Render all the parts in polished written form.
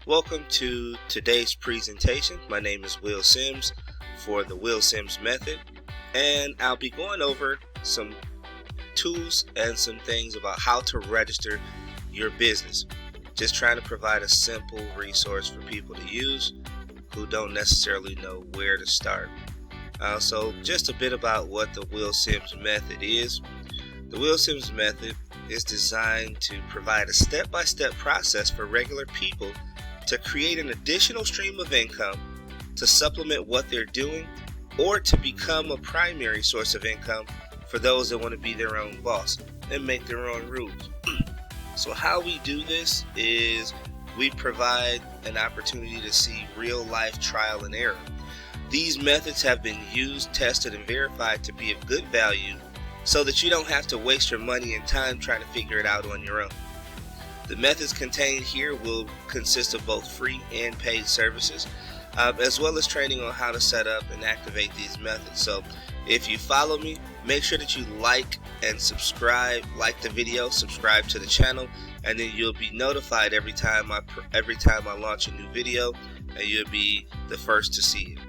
Welcome to today's presentation. My name is Will Sims for the Will Sims Method, and I'll be going over some tools and some things about how to register your business. Just trying to provide a simple resource for people to use who don't necessarily know where to start. So just a bit about what the Will Sims Method is. The Will Sims Method is designed to provide a step-by-step process for regular people to create an additional stream of income to supplement what they're doing or to become a primary source of income for those that want to be their own boss and make their own rules. So how we do this is we provide an opportunity to see real-life trial and error. These methods have been used, tested, and verified to be of good value so that you don't have to waste your money and time trying to figure it out on your own. The methods contained here will consist of both free and paid services, as well as training on how to set up and activate these methods. So if you follow me, make sure that you like and subscribe, like the video, subscribe to the channel, and then you'll be notified every time I launch a new video, and you'll be the first to see it.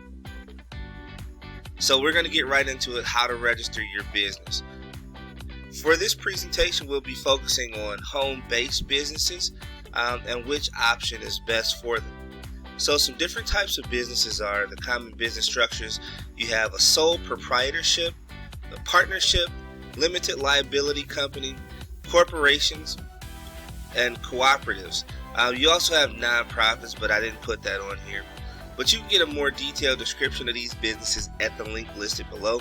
So we're going to get right into it, how to register your business. For this presentation, we'll be focusing on home-based businesses and which option is best for them. So some different types of businesses are the common business structures. You have a sole proprietorship, a partnership, limited liability company, corporations, and cooperatives. You also have nonprofits, but I didn't put that on here. But you can get a more detailed description of these businesses at the link listed below.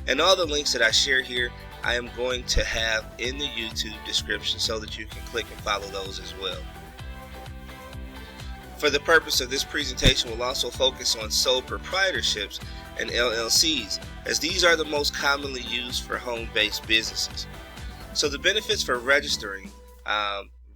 And all the links that I share here, I am going to have in the YouTube description so that you can click and follow those as well. For the purpose of this presentation, we'll also focus on sole proprietorships and LLCs, as these are the most commonly used for home-based businesses. So the benefits for registering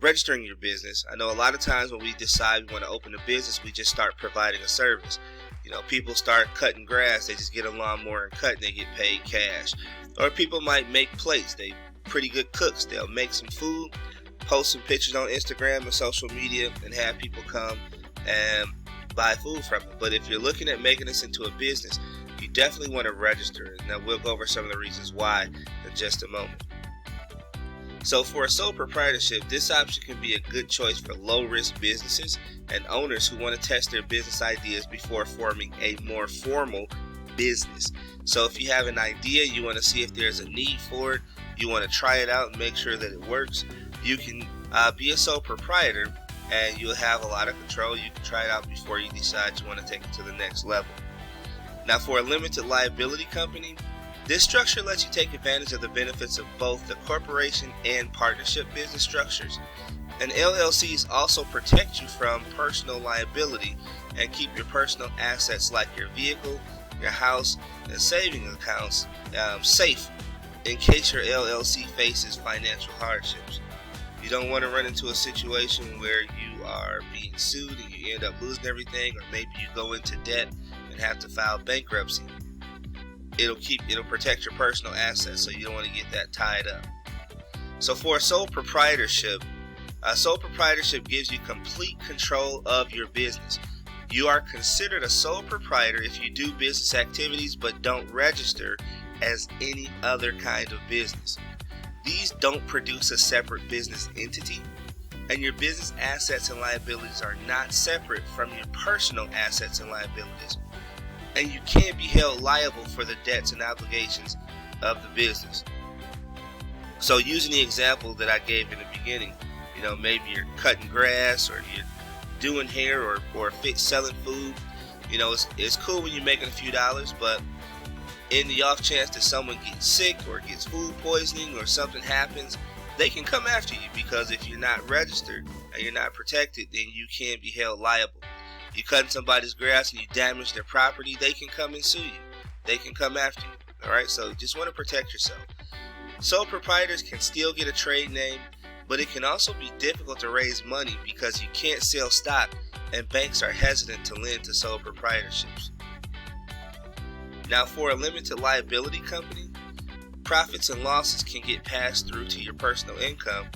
your business. I know a lot of times when we decide we want to open a business, we just start providing a service. You know, people start cutting grass, they just get a lawnmower and cut and they get paid cash. Or people might make plates, they pretty good cooks, they'll make some food, post some pictures on Instagram and social media and have people come and buy food from it. But if you're looking at making this into a business, you definitely want to register it. Now we'll go over some of the reasons why in just a moment. So for a sole proprietorship, this option can be a good choice for low-risk businesses and owners who want to test their business ideas before forming a more formal business. So if you have an idea, you want to see if there's a need for it, you want to try it out and make sure that it works, you can be a sole proprietor and you'll have a lot of control. You can try it out before you decide you want to take it to the next level. Now for a limited liability company, this structure lets you take advantage of the benefits of both the corporation and partnership business structures. And LLCs also protect you from personal liability and keep your personal assets like your vehicle, your house, and saving accounts safe in case your LLC faces financial hardships. You don't want to run into a situation where you are being sued and you end up losing everything, or maybe you go into debt and have to file bankruptcy. It'll protect your personal assets, so you don't want to get that tied up. So for a sole proprietorship gives you complete control of your business. You are considered a sole proprietor if you do business activities but don't register as any other kind of business. These don't produce a separate business entity, and your business assets and liabilities are not separate from your personal assets and liabilities. And you can't be held liable for the debts and obligations of the business. So using the example that I gave in the beginning, you know, maybe you're cutting grass or you're doing hair or selling food. You know, it's cool when you're making a few dollars, but in the off chance that someone gets sick or gets food poisoning or something happens, they can come after you, because if you're not registered and you're not protected, then you can't be held liable. You cutting somebody's grass and you damage their property, they can come and sue you. They can come after you. Alright, so just want to protect yourself. Sole proprietors can still get a trade name, but it can also be difficult to raise money because you can't sell stock and banks are hesitant to lend to sole proprietorships. Now for a limited liability company, profits and losses can get passed through to your personal income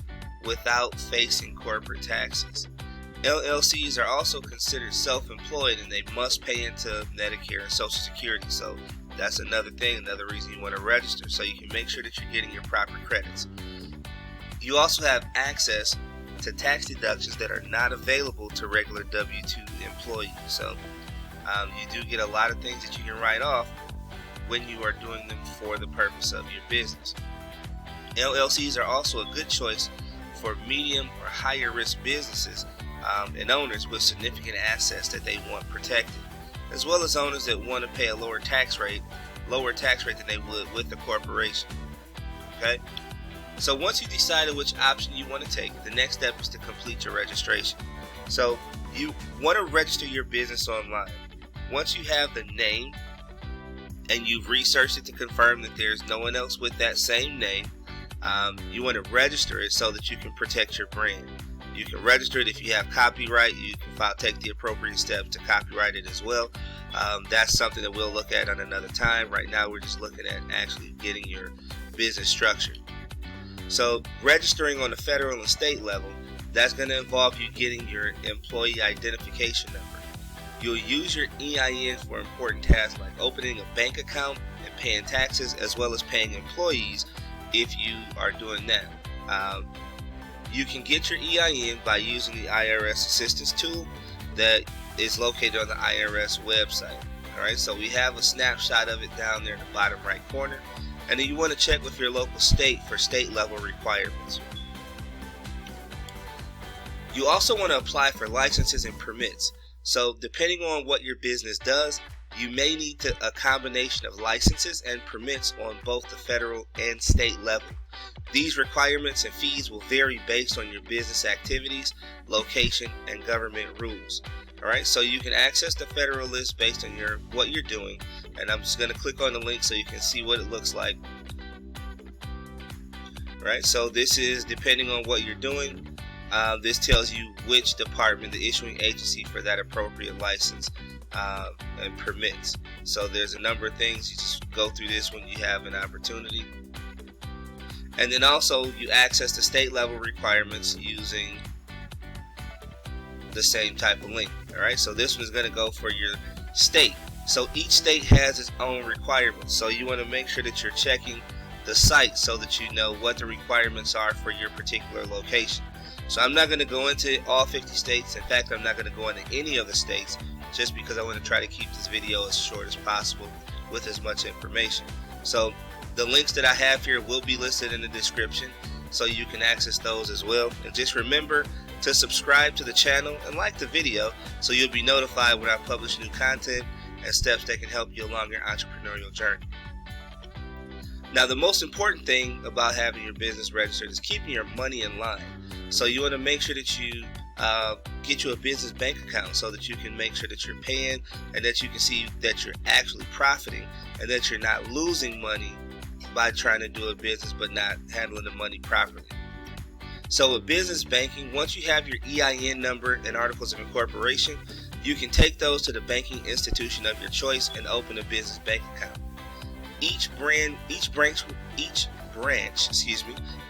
without facing corporate taxes. LLCs are also considered self-employed, and they must pay into Medicare and Social Security. So that's another thing, another reason you want to register, so you can make sure that you're getting your proper credits. You also have access to tax deductions that are not available to regular W-2 employees. So you do get a lot of things that you can write off when you are doing them for the purpose of your business. LLCs are also a good choice for medium or higher risk businesses and owners with significant assets that they want protected, as well as owners that want to pay a lower tax rate than they would with a corporation. Okay? So once you decided which option you want to take, the next step is to complete your registration. So you want to register your business online. Once you have the name and you've researched it to confirm that there's no one else with that same name, you want to register it so that you can protect your brand. You can register it if you have copyright. You can take the appropriate steps to copyright it as well. That's something that we'll look at on another time. Right now we're just looking at actually getting your business structured. So registering on the federal and state level, that's going to involve you getting your employee identification number. You'll use your EIN for important tasks like opening a bank account and paying taxes, as well as paying employees if you are doing that. You can get your EIN by using the IRS Assistance Tool that is located on the IRS website. Alright, so we have a snapshot of it down there in the bottom right corner. And then you want to check with your local state for state level requirements. You also want to apply for licenses and permits. So depending on what your business does, you may need a combination of licenses and permits on both the federal and state level. These requirements and fees will vary based on your business activities, location, and government rules. Alright, so you can access the federal list based on what you're doing, and I'm just going to click on the link so you can see what it looks like. Alright, so this is depending on what you're doing. This tells you which department, the issuing agency for that appropriate license and permits. So there's a number of things. You just go through this when you have an opportunity. And then also you access the state level requirements using the same type of link. Alright, so this one is going to go for your state. So each state has its own requirements. So you want to make sure that you're checking the site so that you know what the requirements are for your particular location. So I'm not going to go into all 50 states. In fact, I'm not going to go into any of the states, just because I want to try to keep this video as short as possible with as much information. So the links that I have here will be listed in the description, so you can access those as well. And just remember to subscribe to the channel and like the video so you'll be notified when I publish new content and steps that can help you along your entrepreneurial journey. Now, the most important thing about having your business registered is keeping your money in line. So you want to make sure that you get you a business bank account so that you can make sure that you're paying and that you can see that you're actually profiting and that you're not losing money by trying to do a business but not handling the money properly. So with business banking, once you have your EIN number and articles of incorporation, you can take those to the banking institution of your choice and open a business bank account. Each branch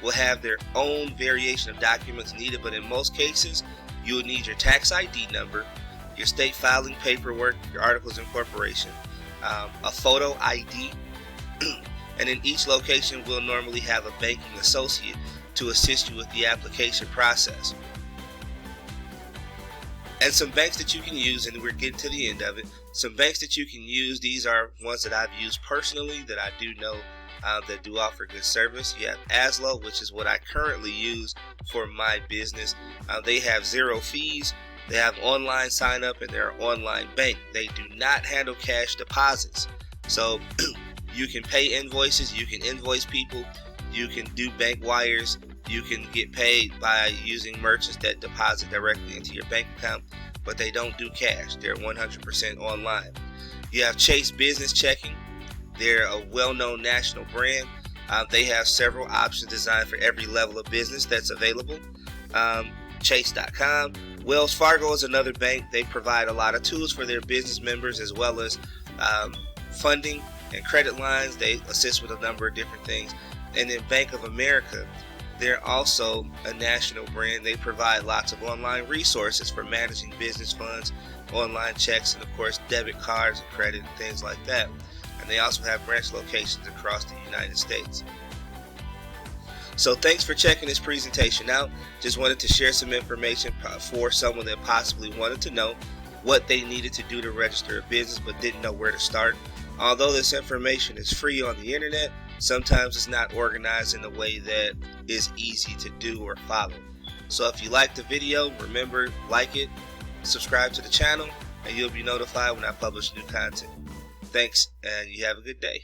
will have their own variation of documents needed, but in most cases, you will need your tax ID number, your state filing paperwork, your articles of incorporation, a photo ID, and in each location will normally have a banking associate to assist you with the application process. And some banks that you can use, and we're getting to the end of it, some banks that you can use, these are ones that I've used personally that I do know that do offer good service. You have Aslo, which is what I currently use for my business. They have zero fees. They have online sign up and they're an online bank. They do not handle cash deposits. So you can pay invoices, you can invoice people, you can do bank wires, you can get paid by using merchants that deposit directly into your bank account, but they don't do cash. They're 100% online. You have Chase Business Checking. They're a well-known national brand. They have several options designed for every level of business that's available. Chase.com. Wells Fargo is another bank. They provide a lot of tools for their business members, as well as funding and credit lines. They assist with a number of different things. And then Bank of America. They're also a national brand. They provide lots of online resources for managing business funds, online checks, and of course debit cards and credit and things like that. And they also have branch locations across the United States. So thanks for checking this presentation out. Just wanted to share some information for someone that possibly wanted to know what they needed to do to register a business but didn't know where to start. Although this information is free on the internet, sometimes it's not organized in a way that is easy to do or follow. So if you like the video, remember, like it, subscribe to the channel, and you'll be notified when I publish new content. Thanks, and you have a good day.